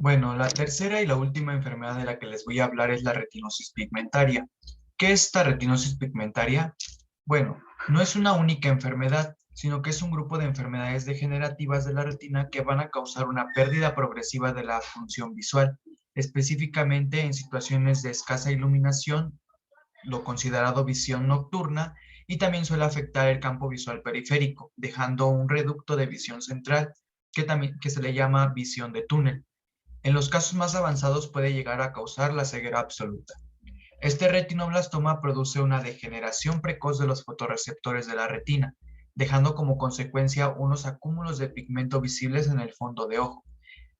Bueno, la tercera y la última enfermedad de la que les voy a hablar es la retinosis pigmentaria. ¿Qué es esta retinosis pigmentaria? Bueno, no es una única enfermedad, sino que es un grupo de enfermedades degenerativas de la retina que van a causar una pérdida progresiva de la función visual, específicamente en situaciones de escasa iluminación, lo considerado visión nocturna, y también suele afectar el campo visual periférico, dejando un reducto de visión central, que se le llama visión de túnel. En los casos más avanzados puede llegar a causar la ceguera absoluta. Este retinoblastoma produce una degeneración precoz de los fotorreceptores de la retina, dejando como consecuencia unos acúmulos de pigmento visibles en el fondo de ojo.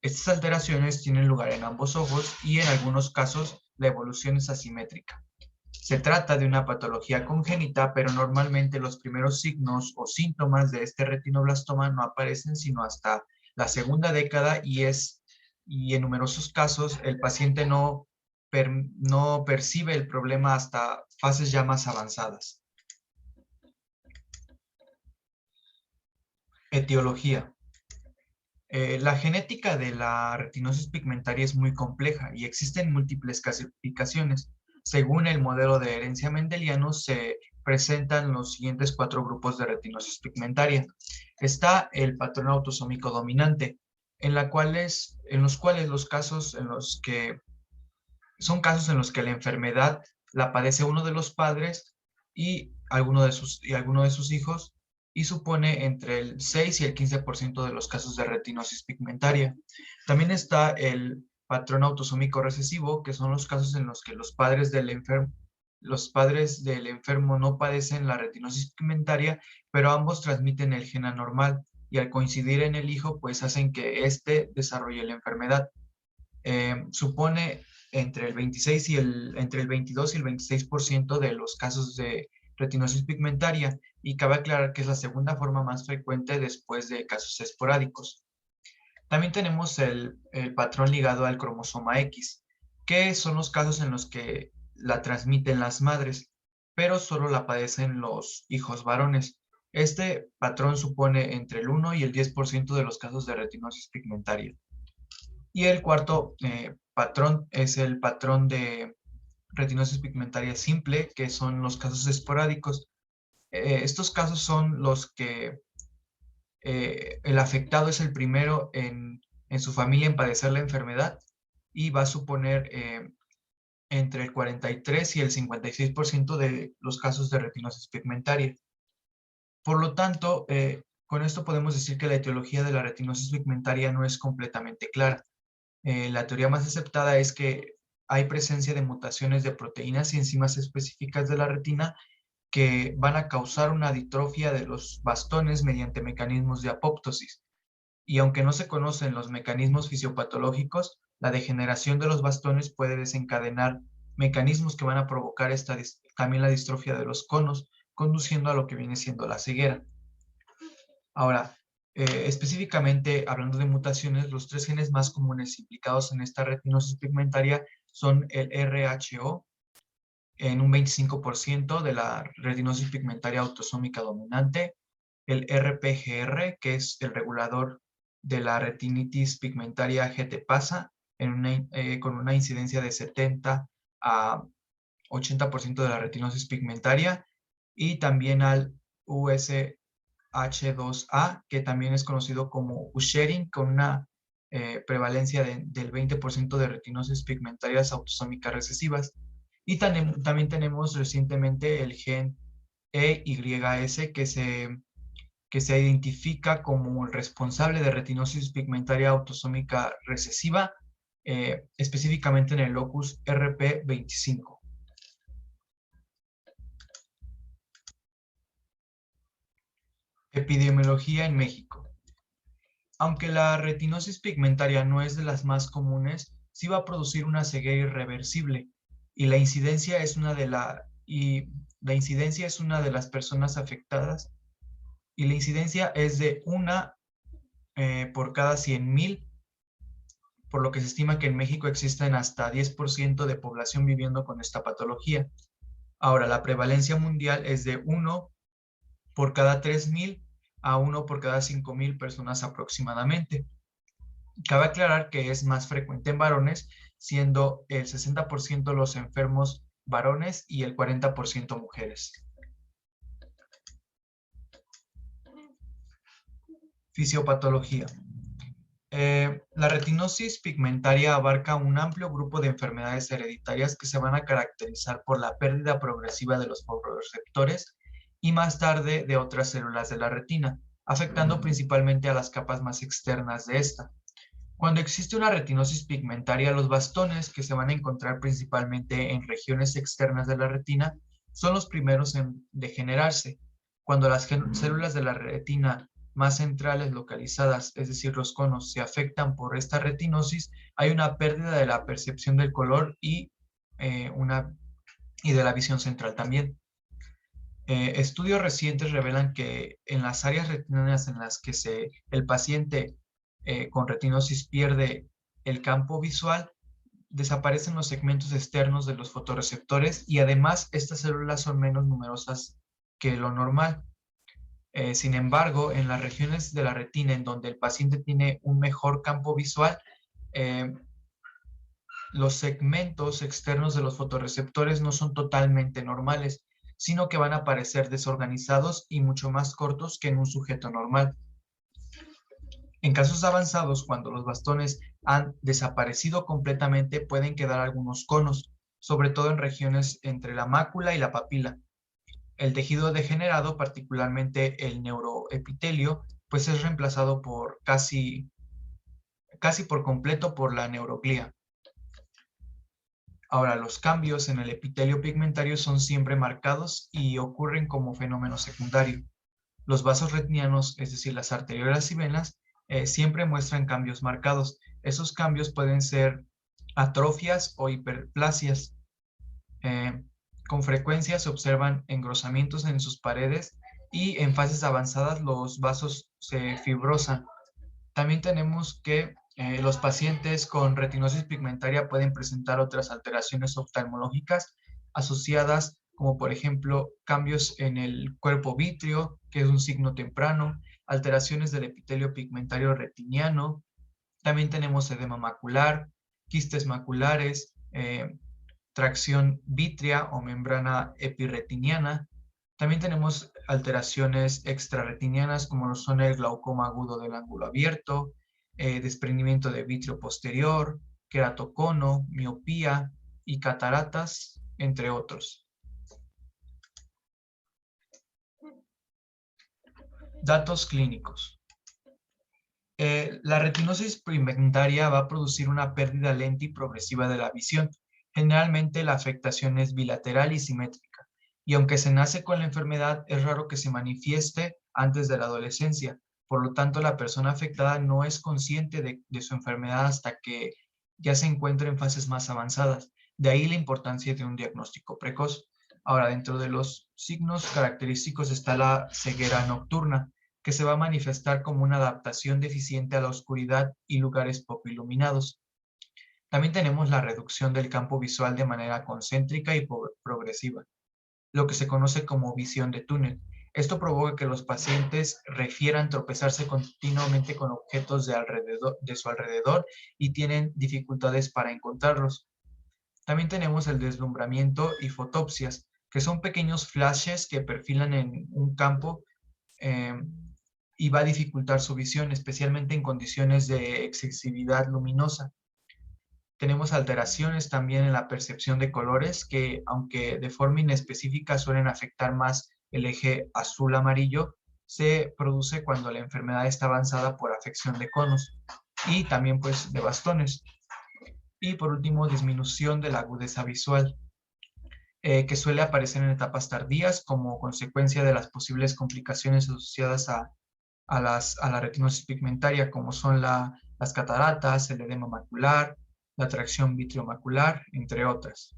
Estas alteraciones tienen lugar en ambos ojos y en algunos casos la evolución es asimétrica. Se trata de una patología congénita, pero normalmente los primeros signos o síntomas de este retinoblastoma no aparecen sino hasta la segunda década y en numerosos casos el paciente no percibe el problema hasta fases ya más avanzadas. Etiología. La genética de la retinosis pigmentaria es muy compleja y existen múltiples clasificaciones. Según el modelo de herencia mendeliano, se presentan los siguientes cuatro grupos de retinosis pigmentaria. Está el patrón autosómico dominante, en los cuales los casos en los que son casos en los que la enfermedad la padece uno de los padres alguno de sus hijos, y supone entre el 6 y el 15% de los casos de retinosis pigmentaria. También está el patrón autosómico recesivo, que son los casos en los que los padres del enfermo no padecen la retinosis pigmentaria, pero ambos transmiten el gen anormal y al coincidir en el hijo, pues hacen que éste desarrolle la enfermedad. Supone entre el 22 y el 26% de los casos de retinosis pigmentaria, y cabe aclarar que es la segunda forma más frecuente después de casos esporádicos. También tenemos el patrón ligado al cromosoma X, que son los casos en los que la transmiten las madres, pero solo la padecen los hijos varones. Este patrón supone entre el 1 y el 10% de los casos de retinosis pigmentaria. Y el cuarto patrón es el patrón de retinosis pigmentaria simple, que son los casos esporádicos. Estos casos son los que el afectado es el primero en su familia en padecer la enfermedad y va a suponer entre el 43 y el 56% de los casos de retinosis pigmentaria. Por lo tanto, con esto podemos decir que la etiología de la retinosis pigmentaria no es completamente clara. La teoría más aceptada es que hay presencia de mutaciones de proteínas y enzimas específicas de la retina que van a causar una distrofia de los bastones mediante mecanismos de apoptosis. Y aunque no se conocen los mecanismos fisiopatológicos, la degeneración de los bastones puede desencadenar mecanismos que van a provocar también la distrofia de los conos, conduciendo a lo que viene siendo la ceguera. Ahora, específicamente hablando de mutaciones, los tres genes más comunes implicados en esta retinosis pigmentaria son el RHO, en un 25% de la retinosis pigmentaria autosómica dominante, el RPGR, que es el regulador de la retinitis pigmentaria GT-PASA, con una incidencia de 70 a 80% de la retinosis pigmentaria, y también al USH2A, que también es conocido como Usherin, con una prevalencia del 20% de retinosis pigmentarias autosómicas recesivas. Y también tenemos recientemente el gen EYS, que se identifica como el responsable de retinosis pigmentaria autosómica recesiva, específicamente en el locus RP25. Epidemiología en México. Aunque la retinosis pigmentaria no es de las más comunes, sí va a producir una ceguera irreversible, y la incidencia es una de las personas afectadas, y la incidencia es de una por cada 100,000, por lo que se estima que en México existen hasta 10% de población viviendo con esta patología. Ahora, la prevalencia mundial es de 1 por cada 3,000 a 1 por cada 5,000 personas aproximadamente. Cabe aclarar que es más frecuente en varones, siendo el 60% los enfermos varones y el 40% mujeres. Fisiopatología. La retinosis pigmentaria abarca un amplio grupo de enfermedades hereditarias que se van a caracterizar por la pérdida progresiva de los fotorreceptores y más tarde de otras células de la retina, afectando principalmente a las capas más externas de esta. Cuando existe una retinosis pigmentaria, los bastones que se van a encontrar principalmente en regiones externas de la retina son los primeros en degenerarse. Cuando las células de la retina más centrales localizadas, es decir, los conos, se afectan por esta retinosis, hay una pérdida de la percepción del color eh, una, y de la visión central también. Estudios recientes revelan que en las áreas retinianas en las que el paciente con retinosis pierde el campo visual, desaparecen los segmentos externos de los fotorreceptores y además estas células son menos numerosas que lo normal. Sin embargo, en las regiones de la retina en donde el paciente tiene un mejor campo visual, eh, los segmentos externos de los fotorreceptores no son totalmente normales, sino que van a parecer desorganizados y mucho más cortos que en un sujeto normal. En casos avanzados, cuando los bastones han desaparecido completamente, pueden quedar algunos conos, sobre todo en regiones entre la mácula y la papila. El tejido degenerado, particularmente el neuroepitelio, pues es reemplazado por casi por completo por la neuroglía. Ahora, los cambios en el epitelio pigmentario son siempre marcados y ocurren como fenómeno secundario. Los vasos retinianos, es decir, las arteriolas y venas, siempre muestran cambios marcados. Esos cambios pueden ser atrofias o hiperplasias. Eh, con frecuencia se observan engrosamientos en sus paredes y en fases avanzadas los vasos se fibrosan. También tenemos que los pacientes con retinosis pigmentaria pueden presentar otras alteraciones oftalmológicas asociadas, como por ejemplo cambios en el cuerpo vítreo, que es un signo temprano, alteraciones del epitelio pigmentario retiniano. También tenemos edema macular, quistes maculares, tracción vítrea o membrana epirretiniana. También tenemos alteraciones extrarretinianas como lo son el glaucoma agudo del ángulo abierto, desprendimiento de vítreo posterior, queratocono, miopía y cataratas, entre otros. Datos clínicos. La retinosis pigmentaria va a producir una pérdida lenta y progresiva de la visión. Generalmente la afectación es bilateral y simétrica, y aunque se nace con la enfermedad, es raro que se manifieste antes de la adolescencia. Por lo tanto, la persona afectada no es consciente de su enfermedad hasta que ya se encuentra en fases más avanzadas. De ahí la importancia de un diagnóstico precoz. Ahora, dentro de los signos característicos está la ceguera nocturna, que se va a manifestar como una adaptación deficiente a la oscuridad y lugares poco iluminados. También tenemos la reducción del campo visual de manera concéntrica y progresiva, lo que se conoce como visión de túnel. Esto provoca que los pacientes refieran tropezarse continuamente con objetos de su alrededor y tienen dificultades para encontrarlos. También tenemos el deslumbramiento y fotopsias, que son pequeños flashes que perfilan en un campo eh, y va a dificultar su visión, especialmente en condiciones de excesividad luminosa. Tenemos alteraciones también en la percepción de colores que, aunque de forma inespecífica suelen afectar más el eje azul-amarillo, se produce cuando la enfermedad está avanzada por afección de conos y también pues de bastones. Y por último, disminución de la agudeza visual, que suele aparecer en etapas tardías como consecuencia de las posibles complicaciones asociadas a la retinosis pigmentaria, como son las cataratas, el edema macular, la tracción vitriomacular, entre otras.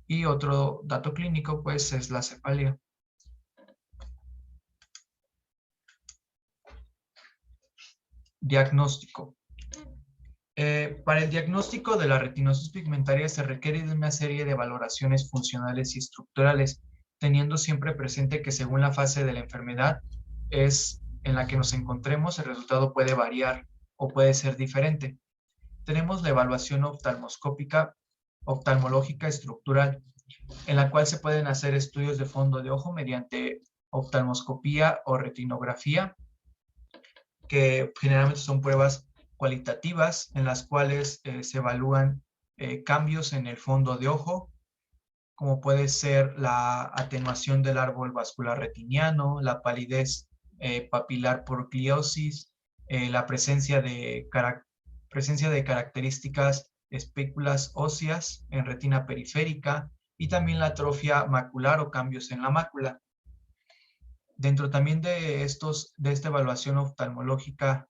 Y otro dato clínico, pues, es la cefalea. Diagnóstico. Para el diagnóstico de la retinosis pigmentaria se requiere de una serie de valoraciones funcionales y estructurales, teniendo siempre presente que según la fase de la enfermedad es en la que nos encontremos, el resultado puede variar o puede ser diferente. Tenemos la evaluación oftalmológica estructural, en la cual se pueden hacer estudios de fondo de ojo mediante oftalmoscopía o retinografía, que generalmente son pruebas cualitativas en las cuales se evalúan cambios en el fondo de ojo, como puede ser la atenuación del árbol vascular retiniano, la palidez papilar por gliosis, la presencia de características espéculas óseas en retina periférica y también la atrofia macular o cambios en la mácula. Dentro también de esta evaluación oftalmológica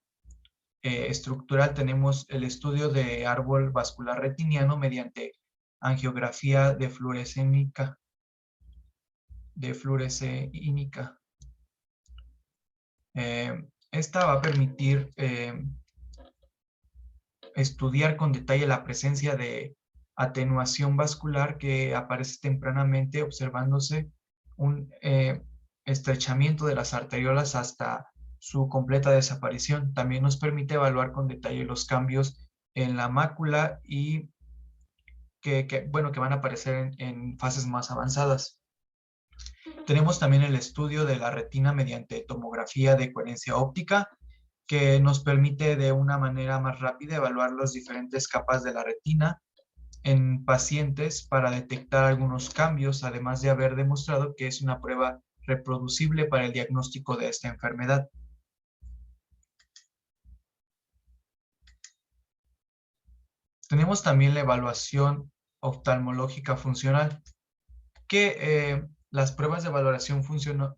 estructural tenemos el estudio de árbol vascular retiniano mediante angiografía de fluorescínica. Esta va a permitir estudiar con detalle la presencia de atenuación vascular que aparece tempranamente, observándose un estrechamiento de las arteriolas hasta su completa desaparición. También nos permite evaluar con detalle los cambios en la mácula y que van a aparecer en fases más avanzadas. Tenemos también el estudio de la retina mediante tomografía de coherencia óptica, que nos permite de una manera más rápida evaluar las diferentes capas de la retina en pacientes para detectar algunos cambios, además de haber demostrado que es una prueba reproducible para el diagnóstico de esta enfermedad. Tenemos también la evaluación oftalmológica funcional, que las pruebas de valoración funcional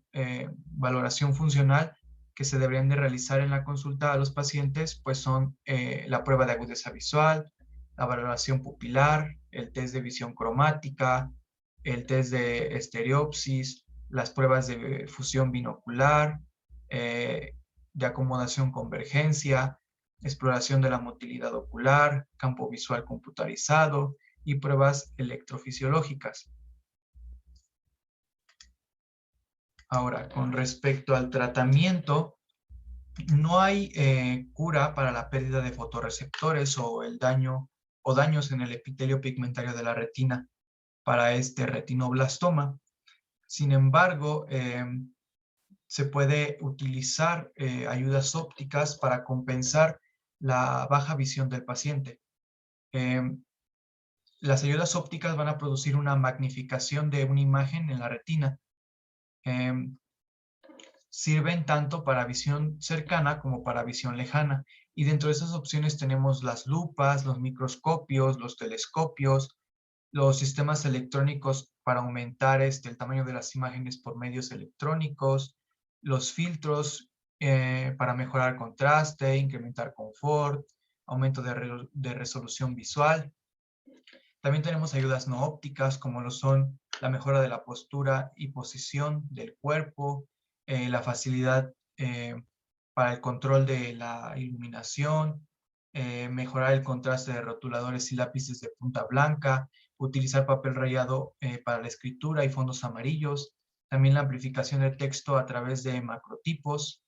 que se deberían de realizar en la consulta a los pacientes, pues son la prueba de agudeza visual, la valoración pupilar, el test de visión cromática, el test de estereopsis, las pruebas de fusión binocular, de acomodación convergencia, exploración de la motilidad ocular, campo visual computarizado y pruebas electrofisiológicas. Ahora, con respecto al tratamiento, no hay cura para la pérdida de fotorreceptores o el daño o daños en el epitelio pigmentario de la retina para este retinoblastoma. Sin embargo, se puede utilizar ayudas ópticas para compensar la baja visión del paciente. Las ayudas ópticas van a producir una magnificación de una imagen en la retina. Sirven tanto para visión cercana como para visión lejana. Y dentro de esas opciones tenemos las lupas, los microscopios, los telescopios, los sistemas electrónicos para aumentar el tamaño de las imágenes por medios electrónicos, los filtros para mejorar contraste, incrementar confort, aumento de resolución visual. También tenemos ayudas no ópticas como lo son la mejora de la postura y posición del cuerpo, la facilidad para el control de la iluminación, mejorar el contraste de rotuladores y lápices de punta blanca, utilizar papel rayado para la escritura y fondos amarillos, también la amplificación de texto a través de macrotipos.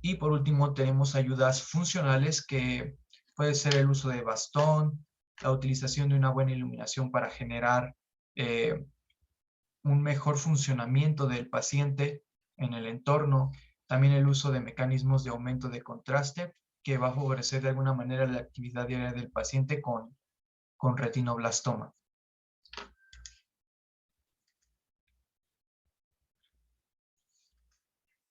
Y por último tenemos ayudas funcionales que puede ser el uso de bastón, la utilización de una buena iluminación para generar un mejor funcionamiento del paciente en el entorno, también el uso de mecanismos de aumento de contraste que va a favorecer de alguna manera la actividad diaria del paciente con retinoblastoma.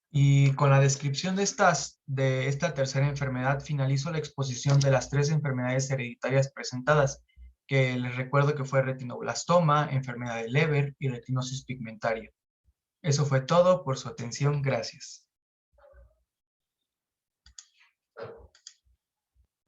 Y con la descripción de esta tercera enfermedad finalizo la exposición de las 3 enfermedades hereditarias presentadas, que les recuerdo que fue retinoblastoma, enfermedad de Leber y retinosis pigmentaria. Eso fue todo por su atención, gracias.